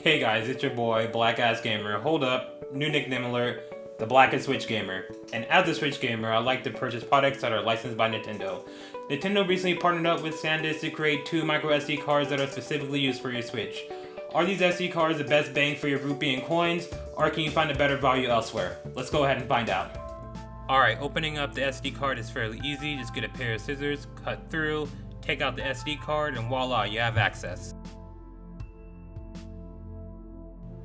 Hey guys, it's your boy, BlackAssGamer. Hold up, new nickname alert, the BlackAssSwitchGamer. And as a Switch gamer, I like to purchase products that are licensed by Nintendo. Nintendo recently partnered up with SanDisk's to create 2 micro SD cards that are specifically used for your Switch. Are these SD cards the best bang for your rupee and coins, or can you find a better value elsewhere? Let's go ahead and find out. Alright, opening up the SD card is fairly easy. Just get a pair of scissors, cut through, take out the SD card, and voila, you have access.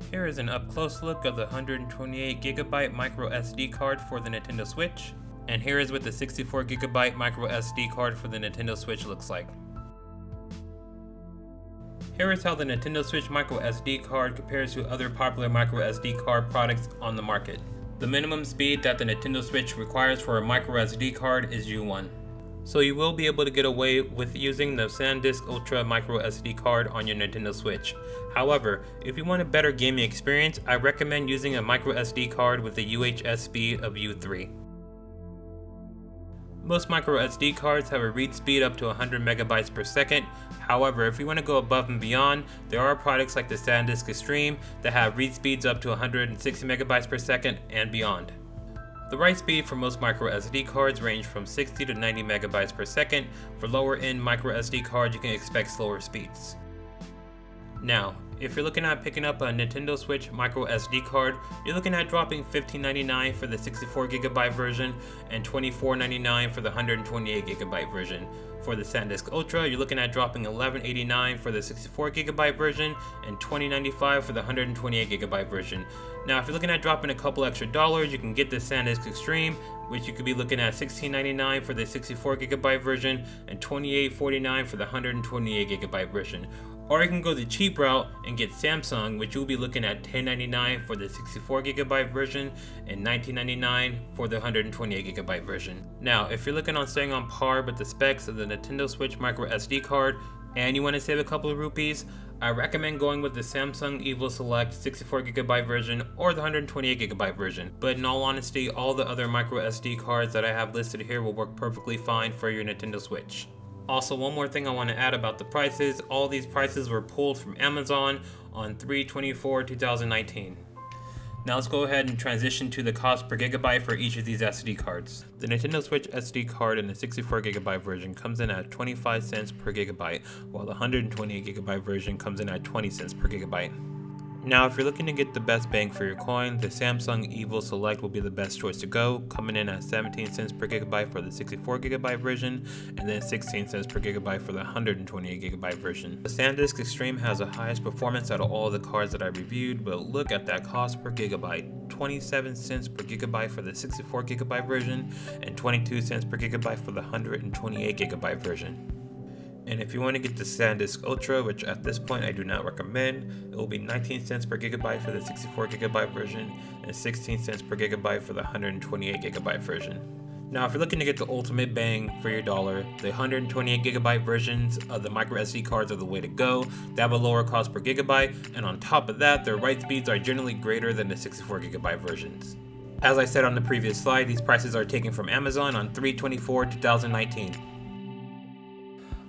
Here is an up-close look of the 128GB micro SD card for the Nintendo Switch, and here is what the 64GB micro SD card for the Nintendo Switch looks like. Here is how the Nintendo Switch micro SD card compares to other popular micro SD card products on the market. The minimum speed that the Nintendo Switch requires for a micro SD card is U1. So you will be able to get away with using the SanDisk's Ultra micro SD card on your Nintendo Switch. However, if you want a better gaming experience, I recommend using a micro SD card with a UHS speed of U3. Most micro SD cards have a read speed up to 100 megabytes per second. However, if you want to go above and beyond, there are products like the SanDisk's Extreme that have read speeds up to 160 megabytes per second and beyond. The write speed for most micro SD cards range from 60 to 90 megabytes per second. For lower end micro SD cards, you can expect slower speeds. Now, if you're looking at picking up a Nintendo Switch micro SD card, you're looking at dropping $15.99 for the 64GB version and $24.99 for the 128GB version. For the SanDisk Ultra, you're looking at dropping $11.89 for the 64GB version and $20.95 for the 128GB version. Now, if you're looking at dropping a couple extra dollars, you can get the SanDisk's Extreme, which you could be looking at $16.99 for the 64GB version and $28.49 for the 128GB version. Or you can go the cheap route and get Samsung, which you'll be looking at $10.99 for the 64GB version and $19.99 for the 128GB version. Now, if you're looking on staying on par with the specs of the Nintendo Switch micro SD card and you want to save a couple of rupees, I recommend going with the Samsung Evo Select 64GB version or the 128GB version. But in all honesty, all the other micro SD cards that I have listed here will work perfectly fine for your Nintendo Switch. Also, one more thing I want to add about the prices. All these prices were pulled from Amazon on 3/24/2019. Now let's go ahead and transition to the cost per gigabyte for each of these SD cards. The Nintendo Switch SD card in the 64GB version comes in at 25 cents per gigabyte, while the 128GB version comes in at 20 cents per gigabyte. Now, if you're looking to get the best bang for your coin, the Samsung Evo Select will be the best choice to go, coming in at 17 cents per gigabyte for the 64GB version, and then 16 cents per gigabyte for the 128GB version. The SanDisk's Extreme has the highest performance out of all the cards that I reviewed, but look at that cost per gigabyte. 27 cents per gigabyte for the 64GB version, and 22 cents per gigabyte for the 128GB version. And if you want to get the SanDisk Ultra, which at this point I do not recommend, it will be 19 cents per gigabyte for the 64GB version and 16 cents per gigabyte for the 128GB version. Now, if you're looking to get the ultimate bang for your dollar, the 128GB versions of the micro SD cards are the way to go. They have a lower cost per gigabyte, and on top of that, their write speeds are generally greater than the 64GB versions. As I said on the previous slide, these prices are taken from Amazon on 3/24/2019.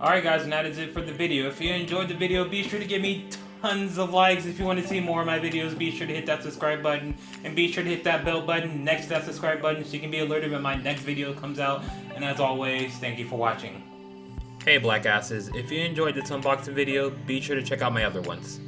Alright guys, and that is it for the video. If you enjoyed the video, be sure to give me tons of likes. If you want to see more of my videos, be sure to hit that subscribe button and be sure to hit that bell button next to that subscribe button so you can be alerted when my next video comes out. And as always, thank you for watching. Hey Blackasses, if you enjoyed this unboxing video, be sure to check out my other ones.